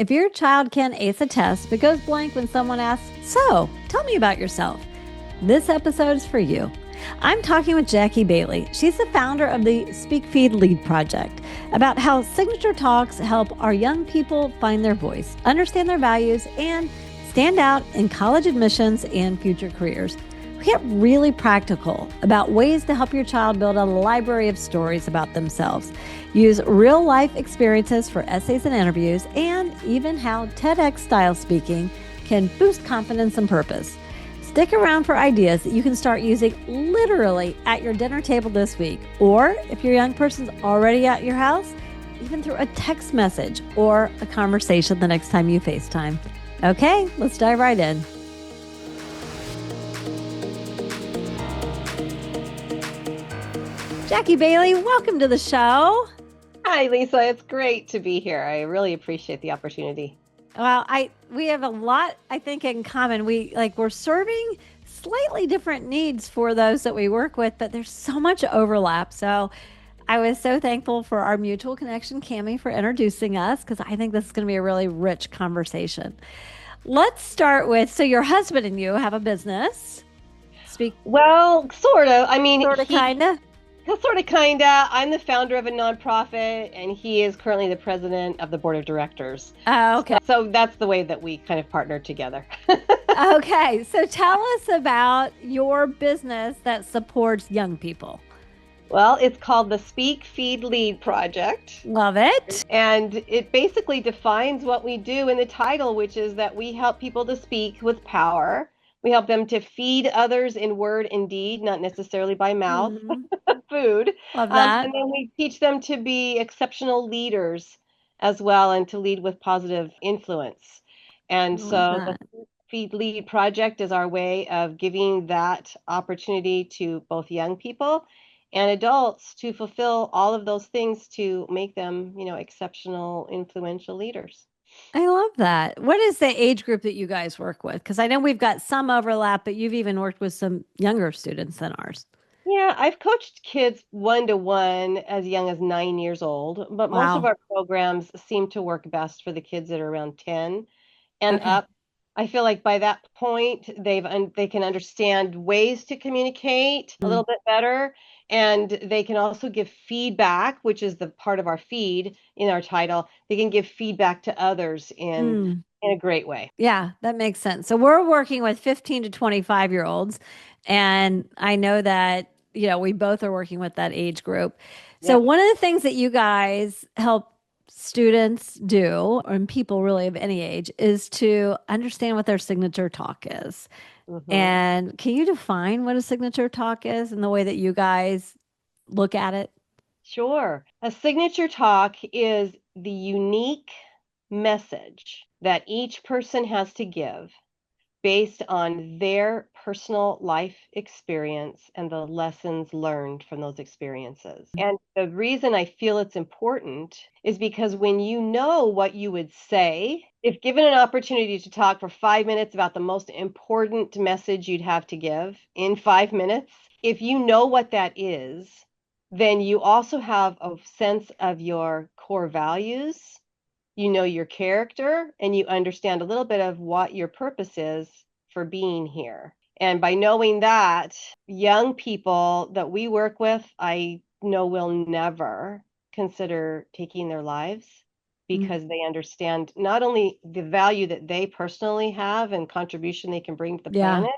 If your child can ace a test but goes blank when someone asks, "So, tell me about yourself," this episode is for you. I'm talking with Jackie Bailey. She's the founder of the Speak Feed Lead Project, about how signature talks help our young people find their voice, understand their values, and stand out in college admissions and future careers. We get really practical about ways to help your child build a library of stories about themselves, use real life experiences for essays and interviews, and even how TEDx-style speaking can boost confidence and purpose. Stick around for ideas that you can start using literally at your dinner table this week, or if your young person's already at your house, even through a text message or a conversation the next time you FaceTime. Okay, let's dive right in. Jackie Bailey, welcome to the show. Hi, Lisa. It's great to be here. I really appreciate the opportunity. Well, we have a lot, I think, in common. We're serving slightly different needs for those that we work with, but there's so much overlap. So I was so thankful for our mutual connection, Cammie, for introducing us, because I think this is going to be a really rich conversation. Let's start with, so your husband and you have a business. Well, sort of. Sort of, kind of. Sort of, kind of. I'm the founder of a nonprofit, and he is currently the president of the board of directors. Oh, okay. So that's the way that we kind of partnered together. Okay. So tell us about your business that supports young people. Well, it's called the Speak Feed Lead Project. Love it. And it basically defines what we do in the title, which is that we help people to speak with power. We help them to feed others in word and deed, not necessarily by mouth, food. Love that. And then we teach them to be exceptional leaders as well, and to lead with positive influence. And so the Feed Lead Project is our way of giving that opportunity to both young people and adults to fulfill all of those things to make them, exceptional, influential leaders. I love that. What is the age group that you guys work with? Because I know we've got some overlap, but you've even worked with some younger students than ours. Yeah, I've coached kids 1-to-1 as young as 9 years old, but most of our programs seem to work best for the kids that are around 10 and up. I feel like by that point, they can understand ways to communicate a little bit better, and they can also give feedback, which is the part of our feed in our title. They can give feedback to others in a great way. Yeah, that makes sense. So we're working with 15 to 25-year-olds, and I know that, we both are working with that age group. So one of the things that you guys help students do, and people really of any age, is to understand what their signature talk is. And can you define what a signature talk is and the way that you guys look at it? Sure. A signature talk is the unique message that each person has to give based on their personal life experience and the lessons learned from those experiences. And the reason I feel it's important is because when you know what you would say, if given an opportunity to talk for 5 minutes about the most important message you'd have to give in 5 minutes, if you know what that is, then you also have a sense of your core values. You know your character, and you understand a little bit of what your purpose is for being here. And by knowing that, young people that we work with, I know will never consider taking their lives, because they understand not only the value that they personally have and contribution they can bring to the planet,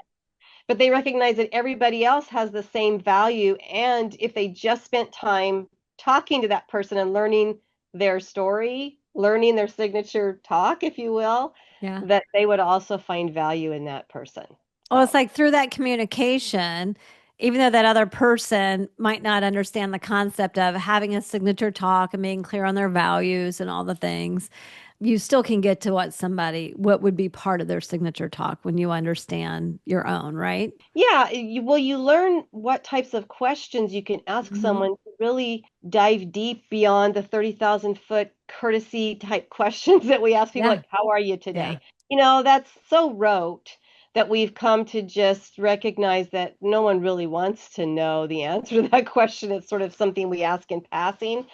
but they recognize that everybody else has the same value. And if they just spent time talking to that person and learning their story, learning their signature talk, if you will, that they would also find value in that person. Well, it's like through that communication, even though that other person might not understand the concept of having a signature talk and being clear on their values and all the things, you still can get to what would be part of their signature talk when you understand your own, right? Yeah. You learn what types of questions you can ask someone to really dive deep beyond the 30,000 foot courtesy type questions that we ask people, like, how are you today? That's so rote that we've come to just recognize that no one really wants to know the answer to that question. It's sort of something we ask in passing.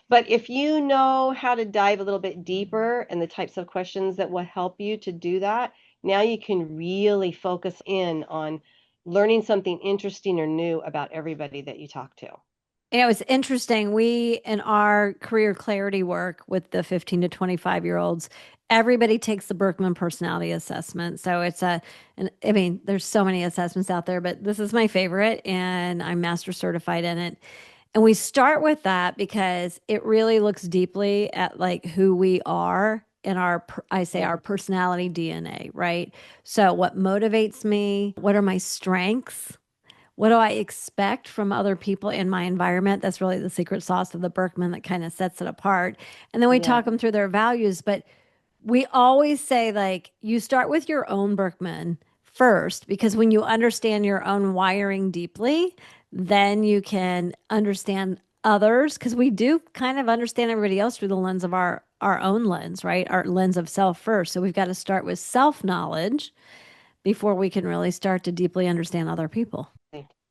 But if you know how to dive a little bit deeper and the types of questions that will help you to do that, now you can really focus in on learning something interesting or new about everybody that you talk to. It's interesting. We, in our career clarity work with the 15 to 25-year-olds, everybody takes the Berkman personality assessment. So and I mean, there's so many assessments out there, but this is my favorite and I'm master certified in it. And we start with that because it really looks deeply at like who we are in I say Yeah. our personality DNA, right? So what motivates me? What are my strengths? What do I expect from other people in my environment? That's really the secret sauce of the Berkman that kind of sets it apart. And then we Yeah. talk them through their values, but we always say like you start with your own Berkman first because when you understand your own wiring deeply, then you can understand others because we do kind of understand everybody else through the lens of our own lens, right? Our lens of self first. So we've got to start with self-knowledge before we can really start to deeply understand other people.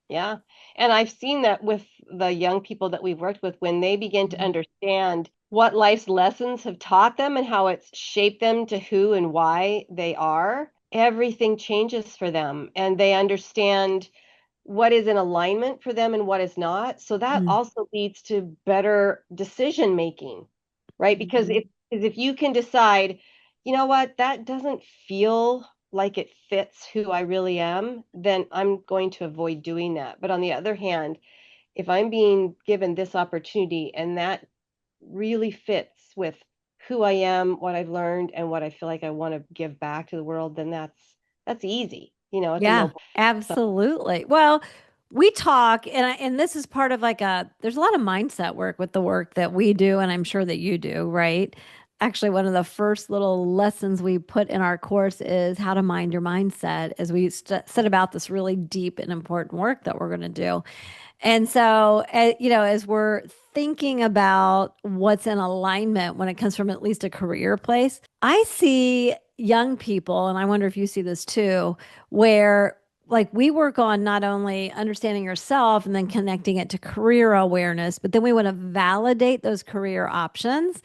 Yeah. And I've seen that with the young people that we've worked with when they begin to understand what life's lessons have taught them and how it's shaped them to who and why they are, everything changes for them. And they understand what is in alignment for them and what is not. So that Mm-hmm. also leads to better decision making, right? Because if you can decide, you know what, that doesn't feel like it fits who I really am, then I'm going to avoid doing that. But on the other hand, if I'm being given this opportunity and that really fits with who I am, what I've learned, and what I feel like I want to give back to the world, then that's easy. It's a Yeah, no. So absolutely. Well, we talk, and this is part of like there's a lot of mindset work with the work that we do, and I'm sure that you do, right? Actually, one of the first little lessons we put in our course is how to mind your mindset as we set about this really deep and important work that we're going to do. And so, as we're thinking about what's in alignment when it comes from at least a career place, I see young people, and I wonder if you see this too, where like we work on not only understanding yourself and then connecting it to career awareness, but then we want to validate those career options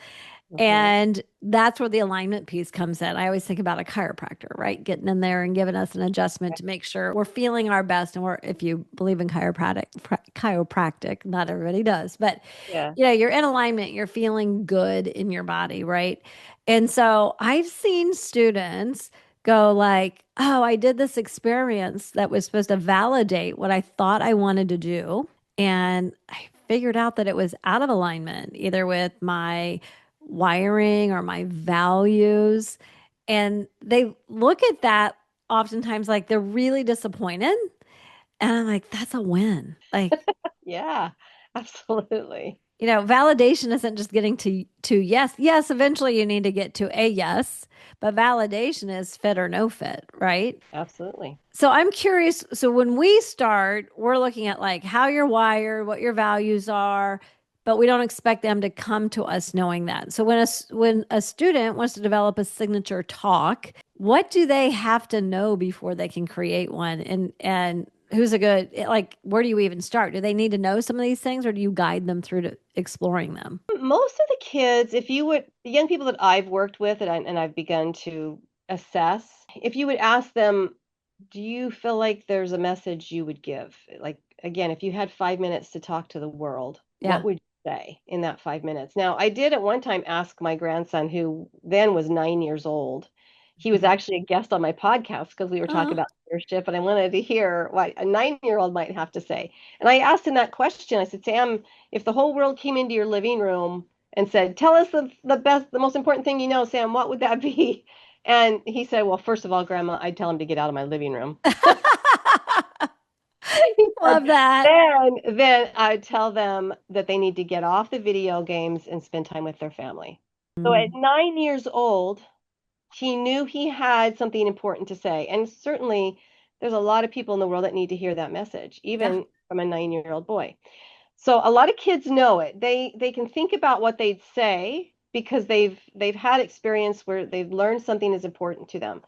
mhm. and that's where the alignment piece comes in. I always think about a chiropractor, right? Getting in there and giving us an adjustment to make sure we're feeling our best. And if you believe in chiropractic, not everybody does, but Yeah. you're in alignment, you're feeling good in your body, right? And so I've seen students go like, oh, I did this experience that was supposed to validate what I thought I wanted to do. And I figured out that it was out of alignment, either with my wiring or my values. And they look at that oftentimes like they're really disappointed. And I'm like, that's a win. Like, Yeah, absolutely. validation isn't just getting to yes. Yes, eventually you need to get to a yes, but validation is fit or no fit, right? Absolutely. So I'm curious. So when we start, we're looking at like how you're wired, what your values are, but we don't expect them to come to us knowing that. So when a student wants to develop a signature talk, what do they have to know before they can create one? And who's a good like where do you even start? Do they need to know some of these things or do you guide them through to exploring them? Most of the kids, if you would, the young people that I've worked with and I've begun to assess, if you would ask them, do you feel like there's a message you would give? Like, again, if you had 5 minutes to talk to the world, what Yeah. would you say in that 5 minutes? Now, I did at one time ask my grandson, who then was 9 years old. He was actually a guest on my podcast because we were talking Oh. about leadership, and I wanted to hear what a 9-year-old might have to say. And I asked him that question. I said, Sam, if the whole world came into your living room and said, tell us the most important thing you know, Sam, what would that be? And he said, well, first of all, Grandma, I'd tell him to get out of my living room. He said, Love that. then I'd tell them that they need to get off the video games and spend time with their family. So at 9 years old, he knew he had something important to say. And certainly there's a lot of people in the world that need to hear that message, Yeah. even from a 9-year-old boy. So a lot of kids know it. They can think about what they'd say because they've had experience where they've learned something is important to them.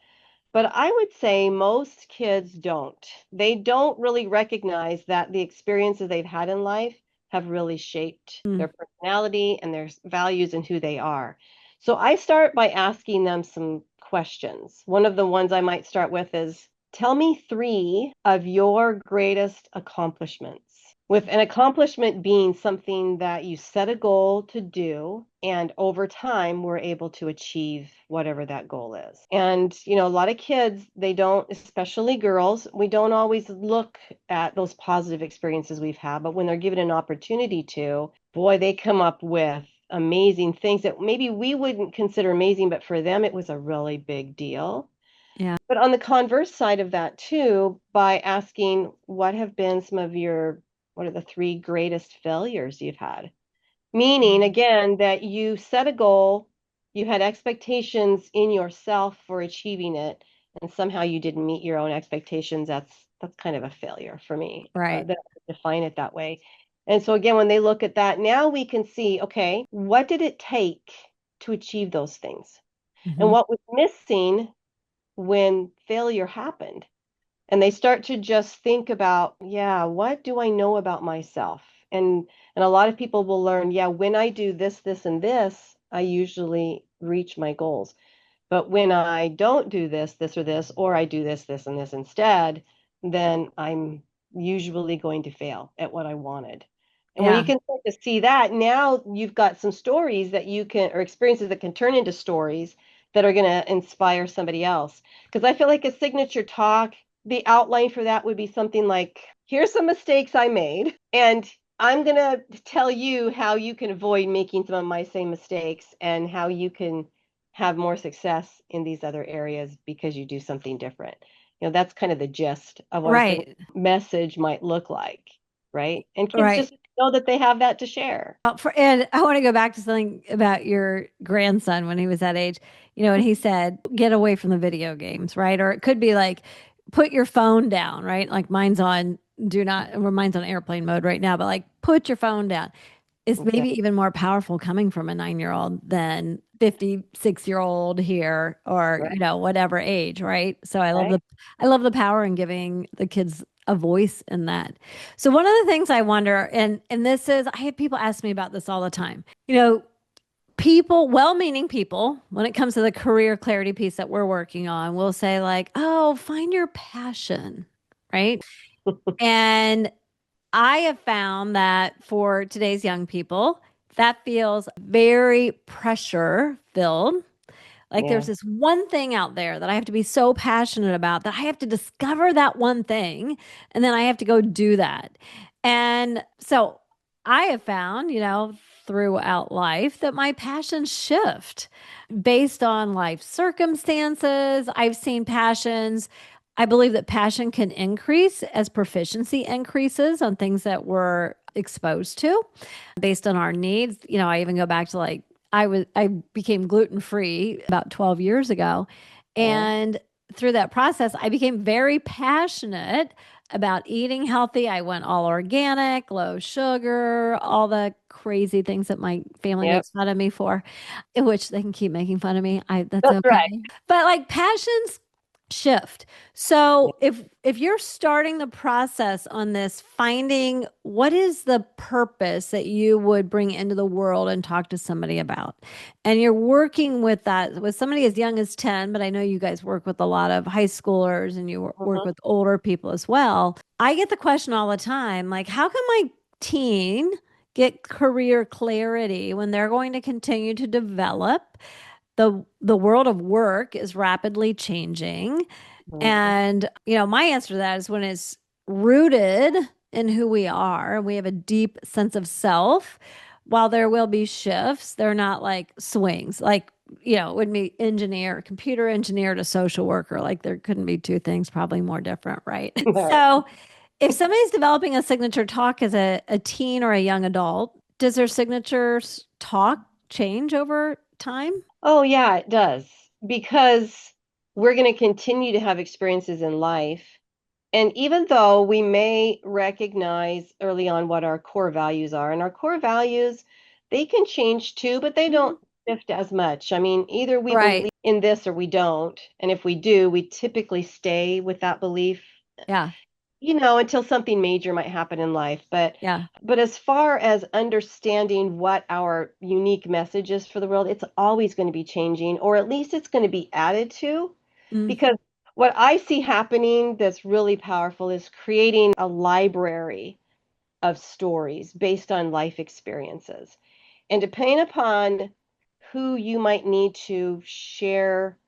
But I would say most kids don't. They don't really recognize that the experiences they've had in life have really shaped Mm. their personality and their values and who they are. So I start by asking them some questions. One of the ones I might start with is, tell me three of your greatest accomplishments. With an accomplishment being something that you set a goal to do, and over time we're able to achieve whatever that goal is. And, a lot of kids, they don't, especially girls, we don't always look at those positive experiences we've had, but when they're given an opportunity to, boy, they come up with amazing things that maybe we wouldn't consider amazing, but for them it was a really big deal. Yeah. But on the converse side of that too, by asking what have been what are the three greatest failures you've had? Meaning, again, that you set a goal, you had expectations in yourself for achieving it, and somehow you didn't meet your own expectations. That's kind of a failure for me. Right. That I define it that way. And so again, when they look at that, now we can see, okay, what did it take to achieve those things? And Mm-hmm. what was missing when failure happened? And they start to just think about, yeah, what do I know about myself? And a lot of people will learn, yeah, when I do this, and this, I usually reach my goals. But when I don't do this, or this, or I do this, and this instead, then I'm usually going to fail at what I wanted. And when you Yeah. can start to see that, now you've got some stories that you can, or experiences that can turn into stories that are going to inspire somebody else. Because I feel like a signature talk, the outline for that would be something like, here's some mistakes I made, and I'm going to tell you how you can avoid making some of my same mistakes and how you can have more success in these other areas because you do something different. That's kind of the gist of what a Right. message might look like, right? And kids Right. just know that they have that to share. And I want to go back to something about your grandson when he was that age, and he said, get away from the video games, right? Or it could be like, put your phone down, right? Like mine's on do not, or mine's on airplane mode right now, but like, put your phone down. Is Yeah. maybe even more powerful coming from a 9-year old than 56-year-old here or, Right. whatever age, right? So Right. I love the power in giving the kids a voice in that. So one of the things I wonder, and this is, I have people ask me about this all the time. People, well-meaning people, when it comes to the career clarity piece that we're working on, will say like, "Oh, find your passion," right? And I have found that for today's young people, that feels very pressure filled. Like there's Yeah. this one thing out there that I have to be so passionate about that I have to discover that one thing and then I have to go do that. And so I have found, throughout life that my passions shift based on life circumstances. I've seen passions. I believe that passion can increase as proficiency increases on things that we're exposed to based on our needs. I even go back to like I became gluten free about 12 years ago. Yeah. And through that process, I became very passionate about eating healthy. I went all organic, low sugar, all the crazy things that my family Yep. makes fun of me for, in which they can keep making fun of me. That's That's right. okay. But like passions shift. Yeah. So if you're starting the process on this, finding what is the purpose that you would bring into the world and talk to somebody about, and you're working with that with somebody as young as 10, but I know you guys work with a lot of high schoolers and you work Mhm. with older people as well. I get the question all the time, like, how can my teen get career clarity when they're going to continue to develop? The world of work is rapidly changing. Mhm. And, my answer to that is when it's rooted in who we are, we have a deep sense of self. While there will be shifts, they're not like swings. Like, it would be computer engineer to social worker. Like there couldn't be two things probably more different, right? Right. So if somebody's developing a signature talk as a teen or a young adult, does their signatures talk change over time? Oh, yeah, it does. Because we're going to continue to have experiences in life. And even though we may recognize early on what our core values are, and our core values, they can change too, but they Mhm. don't shift as much. I mean, either we believe Right. in this or we don't. And if we do, we typically stay with that belief. Yeah. until something major might happen in life. But Yeah. as far as understanding what our unique message is for the world, it's always going to be changing, or at least it's going to be added to. Mm, Because what I see happening that's really powerful is creating a library of stories based on life experiences. And depending upon who you might need to share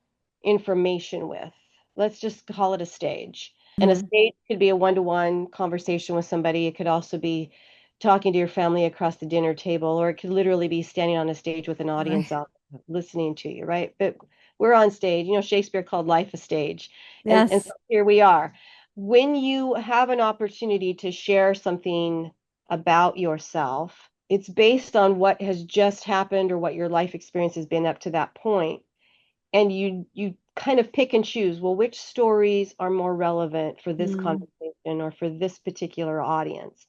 information with, let's just call it a stage. And a mhm. stage could be a one-to-one conversation with somebody. It could also be talking to your family across the dinner table, or it could literally be standing on a stage with an Right. audience out listening to you, right? But we're on stage. Shakespeare called life a stage. And so Yes. here we are. When you have an opportunity to share something about yourself, it's based on what has just happened or what your life experience has been up to that point. And you kind of pick and choose, well, which stories are more relevant for this Mm, conversation or for this particular audience.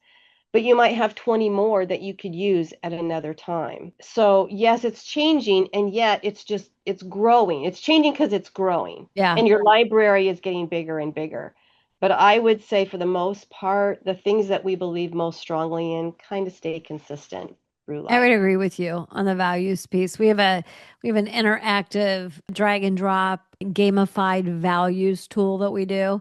But you might have 20 more that you could use at another time. So, yes, it's changing, and yet it's growing. It's changing because it's growing, yeah. and your library is getting bigger and bigger. But I would say, for the most part, the things that we believe most strongly in kind of stay consistent through I would life. agree with you on the values piece. We have an interactive drag and drop gamified values tool that we do.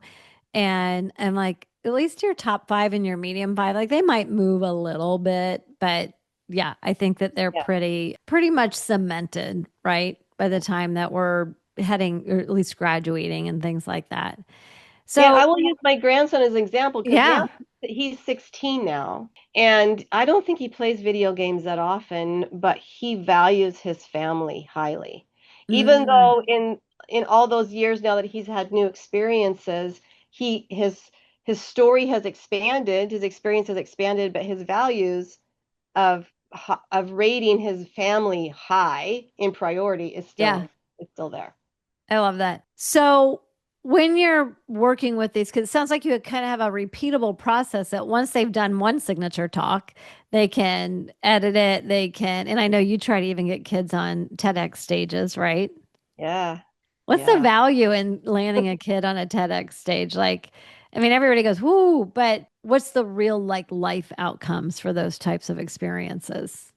And I'm like, at least your top five and your medium five, like they might move a little bit, but yeah, I think that they're Yeah. pretty much cemented, right? By the time that we're heading or at least graduating and things like that. Yeah, So I will use my grandson as an example because yeah. he's 16 now, and I don't think he plays video games that often, but he values his family highly. Even Mm, though in all those years now that he's had new experiences, he his story has expanded, his experience has expanded, but his values of of rating his family high in priority yeah. is still there. I love that. So when you're working with these, because it sounds like you kind of have a repeatable process that once they've done one signature talk, they can edit it, and I know you try to even get kids on TEDx stages, right? Yeah. What's the Yeah. value in landing a kid on a TEDx stage? Like, I mean, everybody goes, woo, but what's the real like life outcomes for those types of experiences?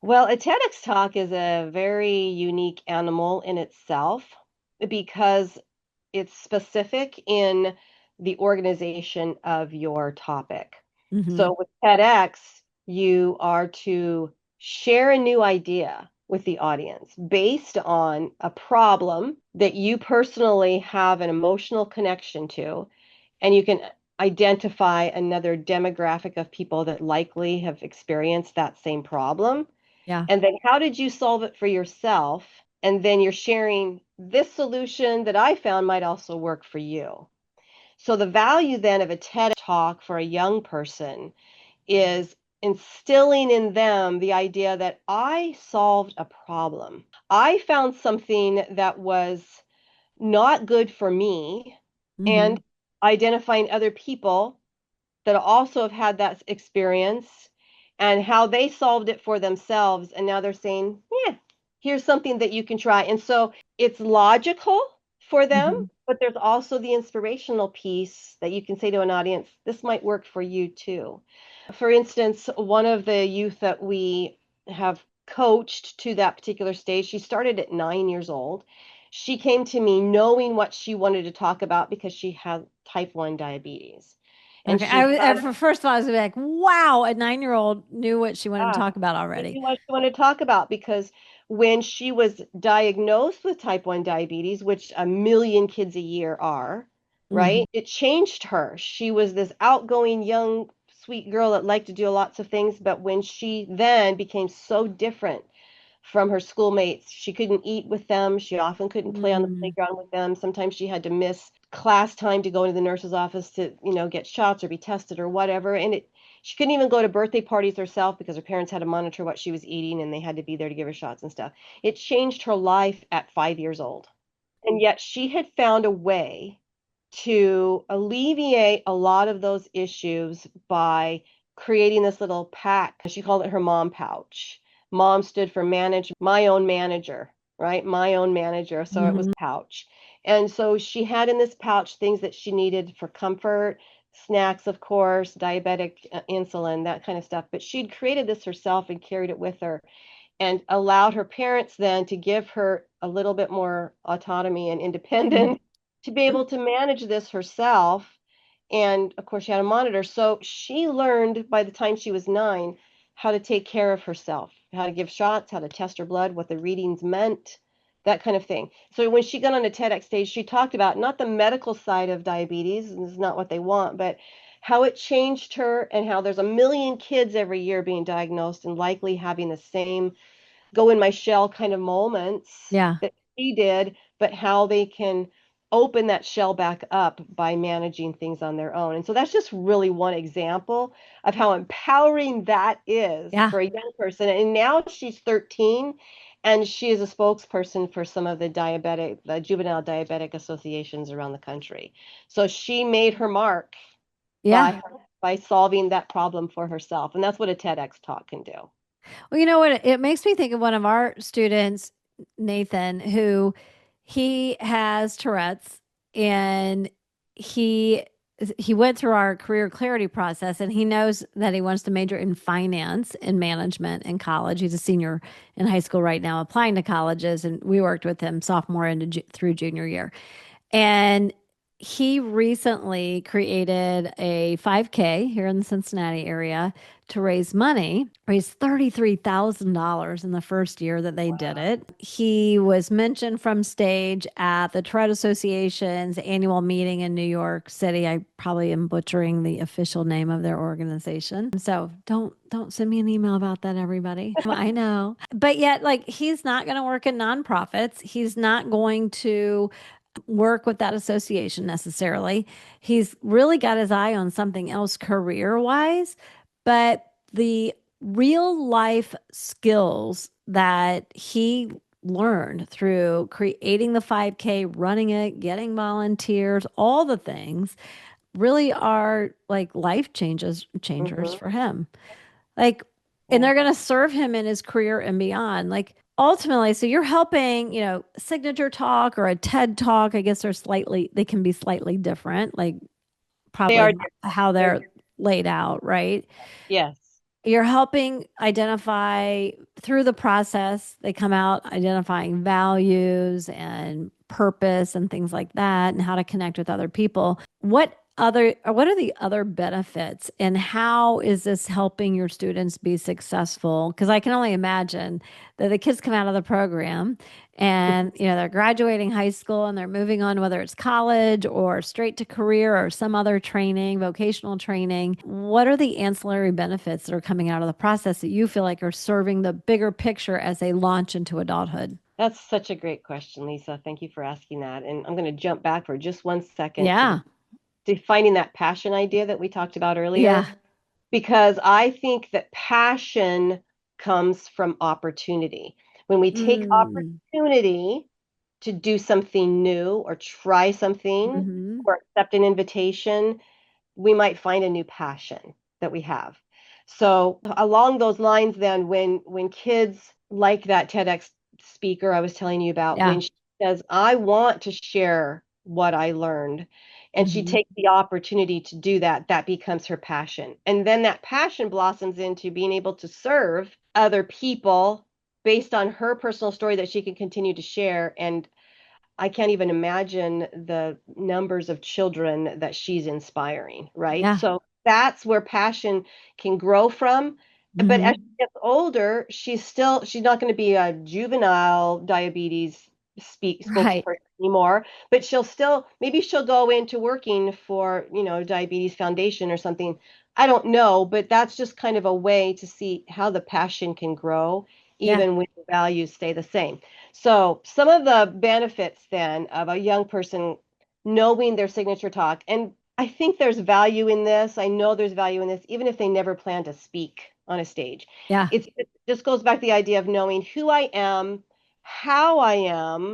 Well, a TEDx talk is a very unique animal in itself because it's specific in the organization of your topic. Hmm. So with TEDx, you are to share a new idea with the audience based on a problem that you personally have an emotional connection to, and you can identify another demographic of people that likely have experienced that same problem. Yeah. And then how did you solve it for yourself? And then you're sharing this solution that I found might also work for you. So the value then of a TED talk for a young person is instilling in them the idea that I solved a problem. I found something that was not good for me, Hmm. and identifying other people that also have had that experience and how they solved it for themselves. And now they're saying, yeah, here's something that you can try. And so it's logical for them, Hmm. but there's also the inspirational piece that you can say to an audience, this might work for you too. For instance, one of the youth that we have coached to that particular stage, she started at 9 years old. She came to me knowing what she wanted to talk about because she had type 1 diabetes. And Okay. she had First of all, I was like, wow, a 9-year-old knew what she wanted to ah, talk about she already. knew what she wanted to talk about because when she was diagnosed with type 1 diabetes, which a million kids a year are, Hmm. right? It changed her. She was this outgoing, young, sweet girl that liked to do lots of things. But when she then became so different from her schoolmates, she couldn't eat with them. She often couldn't play on the Mm, playground with them. Sometimes she had to miss class time to go into the nurse's office to, get shots or be tested or whatever. And she couldn't even go to birthday parties herself because her parents had to monitor what she was eating and they had to be there to give her shots and stuff. It changed her life at 5 years old. And yet she had found a way to alleviate a lot of those issues by creating this little pack. She called it her mom pouch. Mom stood for manage, my own manager, right? My own manager. So it was hmm. pouch. And so she had in this pouch things that she needed for comfort, snacks, of course, diabetic insulin, that kind of stuff. But she'd created this herself and carried it with her and allowed her parents then to give her a little bit more autonomy and independence to be able to manage this herself. And of course, she had a monitor. So she learned by the time she was 9 how to take care of herself, how to give shots, how to test her blood, what the readings meant, that kind of thing. So when she got on a TEDx stage, she talked about not the medical side of diabetes, and this is not what they want, but how it changed her and how there's a million kids every year being diagnosed and likely having the same go in my shell kind of moments Yeah. that she did, but how they can open that shell back up by managing things on their own. And so that's just really one example of how empowering that is Yeah. for a young person. And now she's 13 and she is a spokesperson for some of the juvenile diabetic associations around the country. So she made her mark Yeah. by solving that problem for herself. And that's what a TEDx talk can do. Well, you know what? It makes me think of one of our students, Nathan, who he has Tourette's and he he went through our career clarity process and he knows that he wants to major in finance and management in college. He's a senior in high school right now applying to colleges and we worked with him sophomore into through junior year. And he recently created a 5K here in the Cincinnati area to raise money, raised $33,000 in the first year that they did it. He was mentioned from stage at the Tourette Association's annual meeting in New York City. I probably am butchering the official name of their organization. So don't send me an email about that, everybody. I know. But yet, like, he's not going to work in nonprofits. He's not going to work with that association necessarily. He's really got his eye on something else career wise, but the real life skills that he learned through creating the 5K, running it, getting volunteers, all the things really are like life changers Mhm. for him. Like, and Yeah. they're going to serve him in his career and beyond. Like, ultimately, so you're helping, signature talk or a TED talk. I guess they can be slightly different, like They probably are different. how They're they're laid out, right? Yes. You're helping identify through the process, they come out identifying values and purpose and things like that and how to connect with other people. What are the other benefits and how is this helping your students be successful? Because I can only imagine that the kids come out of the program and they're graduating high school and they're moving on, whether it's college or straight to career or some other training, vocational training. What are the ancillary benefits that are coming out of the process that you feel like are serving the bigger picture as they launch into adulthood? That's such a great question, Lisa. Thank you for asking that. And I'm going to jump back for just 1 second to Yeah. defining that passion idea that we talked about earlier, Yeah. because I think that passion comes from opportunity. When we take Mm. opportunity to do something new or try something Hmm. or accept an invitation, we might find a new passion that we have. So along those lines, then when kids like that TEDx speaker I was telling you about, Yeah. when she says, I want to share what I learned, and she Hmm. takes the opportunity to do that, that becomes her passion. And then that passion blossoms into being able to serve other people based on her personal story that she can continue to share. And I can't even imagine the numbers of children that she's inspiring, right? Yeah. So that's where passion can grow from. But as Hmm. she gets older, she's not going to be a juvenile diabetes Right. spokesperson anymore, but maybe she'll go into working for, Diabetes Foundation or something. I don't know, but that's just kind of a way to see how the passion can grow Yeah. even when the values stay the same. So, some of the benefits then of a young person knowing their signature talk, and I think there's value in this. I know there's value in this, even if they never plan to speak on a stage. Yeah. It just goes back to the idea of knowing who I am,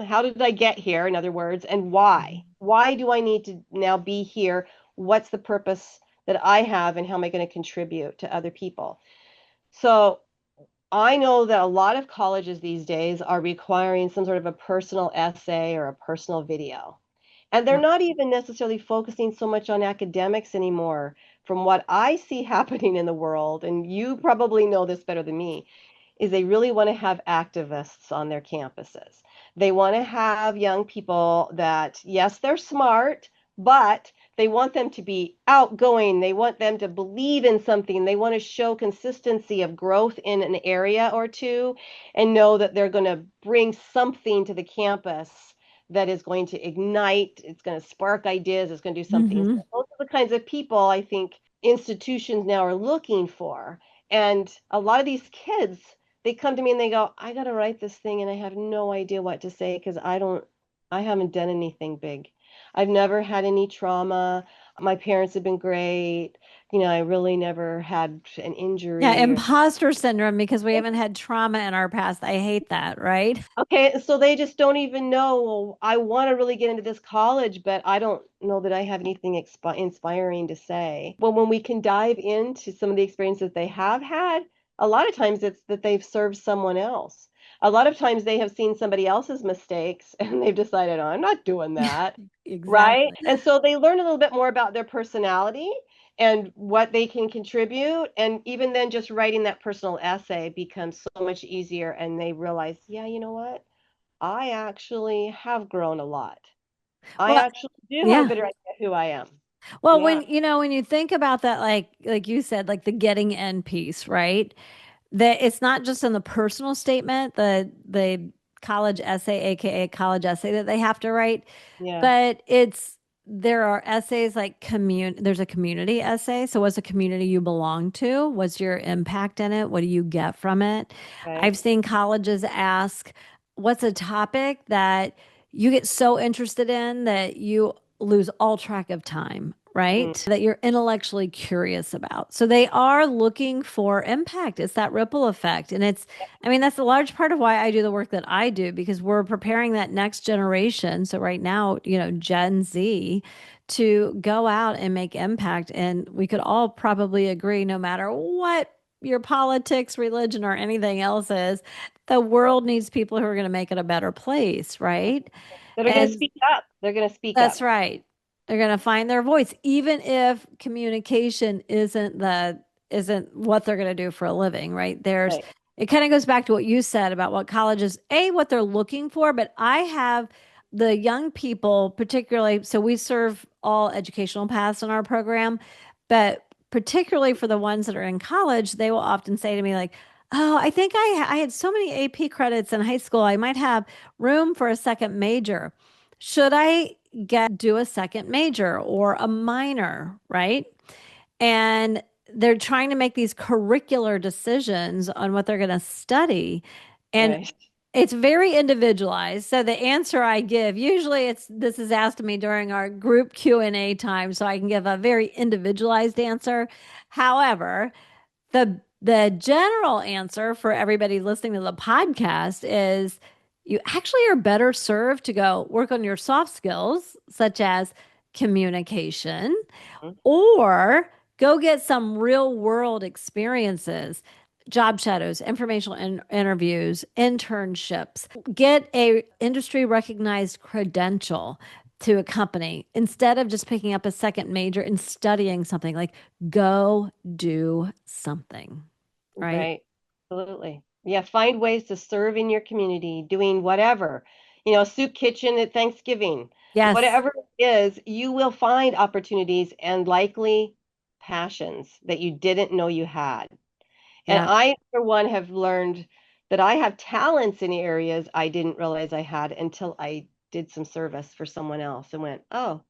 how did I get here, in other words, and why. Mhm. Why do I need to now be here? What's the purpose that I have, and how am I going to contribute to other people? So, I know that a lot of colleges these days are requiring some sort of a personal essay or a personal video. And they're Yeah. not even necessarily focusing so much on academics anymore. From what I see happening in the world, and you probably know this better than me, is they really want to have activists on their campuses. They want to have young people that, yes, they're smart, but they want them to be outgoing. They want them to believe in something. They want to show consistency of growth in an area or two and know that they're going to bring something to the campus that is going to ignite, it's going to spark ideas, it's going to do something. Mm-hmm. So those are the kinds of people I think institutions now are looking for. And a lot of these kids, they come to me and they go, I got to write this thing and I have no idea what to say because I haven't done anything big. I've never had any trauma. My parents have been great. I really never had an Yeah, injury or imposter syndrome because we haven't had trauma in our past. I hate that, right? okay, so they just don't even know, well, I want to really get into this college, but I don't know that I have anything inspiring to say. Well, when we can dive into some of the experiences they have had, a lot of times it's that they've served someone else. A lot of times they have seen somebody else's mistakes and they've decided, oh, I'm not doing that. Right? Exactly. And so they learn a little bit more about their personality and what they can contribute. And even then, just writing that personal essay becomes so much easier. And they realize, yeah, you know what? I actually have grown a lot. I Well, actually do have a yeah. better idea who I am. Well, Yeah. when you think about that, like you said, like the getting in piece, right? That it's not just in the personal statement, the college essay, aka college essay that they have to write, Yeah. but there are essays like there's a community essay. So what's a community you belong to? What's your impact in it? What do you get from it? Right. I've seen colleges ask, what's a topic that you get so interested in that you lose all track of time, Mm, right? That you're intellectually curious about. So they are looking for impact. It's that ripple effect. And I mean, that's a large part of why I do the work that I do because we're preparing that next generation. So right now, Gen Z to go out and make impact. And we could all probably agree, no matter what your politics, religion, or anything else is, the world needs people who are going to make it a better place, right? that are going to And speak up. They're going to speak that's up. right. They're going to find their voice, even if communication isn't what they're going to do for a living, right? Right. It kind of goes back to what you said about what colleges, what they're looking for, but I have the young people, particularly, so we serve all educational paths in our program, but particularly for the ones that are in college, they will often say to me like, "Oh, I think I had so many AP credits in high school, I might have room for a second major. Should I do a second major or a minor, right?" And they're trying to make these curricular decisions on what they're going to study. And Right. it's very individualized. So the answer I give, usually this is asked of me during our group Q&A time, so I can give a very individualized answer. However, the general answer for everybody listening to the podcast is you actually are better served to go work on your soft skills, such as communication, Mhm. or go get some real world experiences, job shadows, informational interviews, internships, get a industry recognized credential to a company instead of just picking up a second major and studying something. Like, go do something, right? Right. Absolutely. Yeah. Find ways to serve in your community, doing whatever, soup kitchen at Thanksgiving, Yes. whatever it is, you will find opportunities and likely passions that you didn't know you had. And Yeah. I, for one, have learned that I have talents in areas I didn't realize I had until I did some service for someone else and went, oh,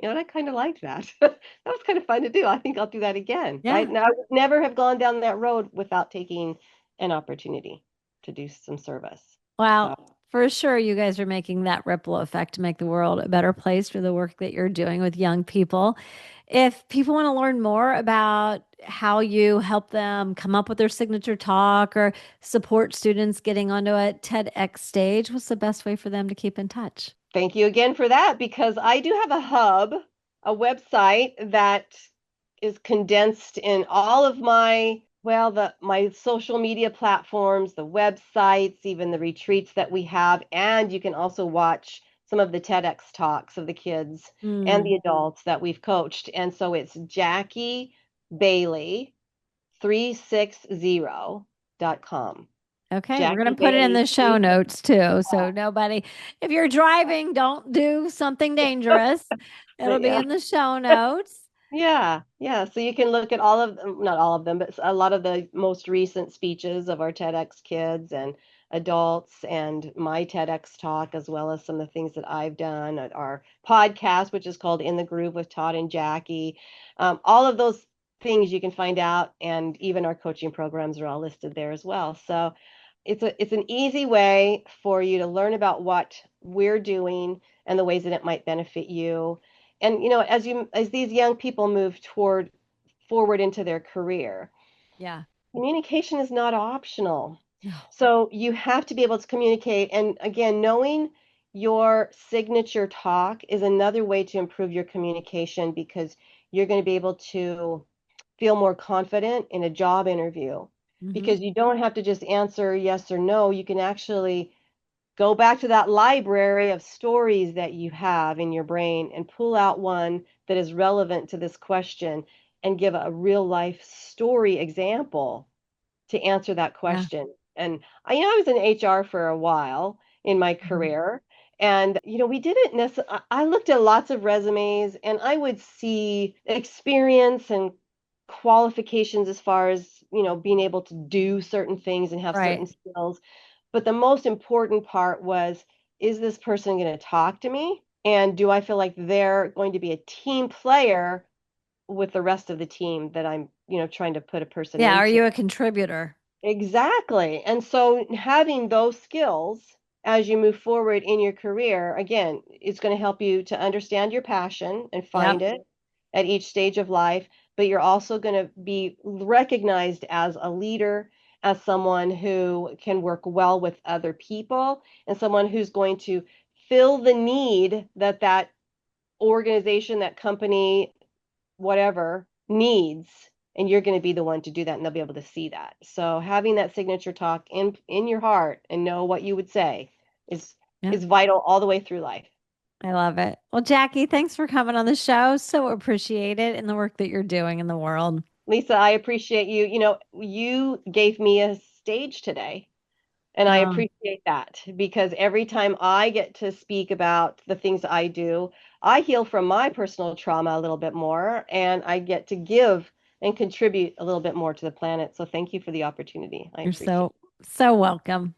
I kind of liked that. That was kind of fun to do. I think I'll do that again. Right Yeah. now, I would never have gone down that road without taking an opportunity to do some service. So Well, for sure, you guys are making that ripple effect to make the world a better place for the work that you're doing with young people. If people want to learn more about how you help them come up with their signature talk or support students getting onto a TEDx stage, what's the best way for them to keep in touch? thank you again for that because I do have a hub, a website that is condensed in all of my social media platforms, the websites, even the retreats that we have, and you can also watch some of the TEDx talks of the kids and Mm. the adults that we've coached. And so it's Jackie Bailey 360.com. Okay, we're going Jackie to put it in Bailey the show 360. notes too. So nobody, if you're driving, don't do something dangerous. It'll be Yeah. in the show notes. Yeah, yeah. So you can look at all of them, not all of them, but a lot of the most recent speeches of our TEDx kids and adults and my TEDx talk, as well as some of the things that I've done at our podcast, which is called In the Groove with Todd and Jackie. All of those things you can find out, and even our coaching programs are all listed there as well. So it's an easy way for you to learn about what we're doing and the ways that it might benefit you. And as these young people move forward into their career, Yeah. communication is not optional. No. So you have to be able to communicate. And again, knowing your signature talk is another way to improve your communication, because you're going to be able to feel more confident in a job interview, Hmm. because you don't have to just answer yes or no. You can actually go back to that library of stories that you have in your brain and pull out one that is relevant to this question and give a real life story example to answer that Yeah. question. And I was in HR for a while in my Mhm. career. And, we didn't necessarily, I looked at lots of resumes and I would see experience and qualifications as far as, being able to do certain things and have certain Right. skills. But the most important part was, is this person going to talk to me? And do I feel like they're going to be a team player with the rest of the team that I'm, trying to put a person Yeah. Are into? you a contributor? Exactly. And so having those skills as you move forward in your career, again, it's going to help you to understand your passion and find Yep. it at each stage of life. But you're also going to be recognized as a leader, as someone who can work well with other people, and someone who's going to fill the need that that organization, that company, whatever needs, and you're going to be the one to do that, and they'll be able to see that. So having that signature talk in your heart and know what you would say is Yep. is vital all the way through life. I love it. Well, Jackie, thanks for coming on the show. So appreciate it and the work that you're doing in the world. Lisa, I appreciate you. You gave me a stage today, and I Oh, appreciate that, because every time I get to speak about the things I do, I heal from my personal trauma a little bit more, and I get to give and contribute a little bit more to the planet. So thank you for the opportunity. I you're appreciate so welcome.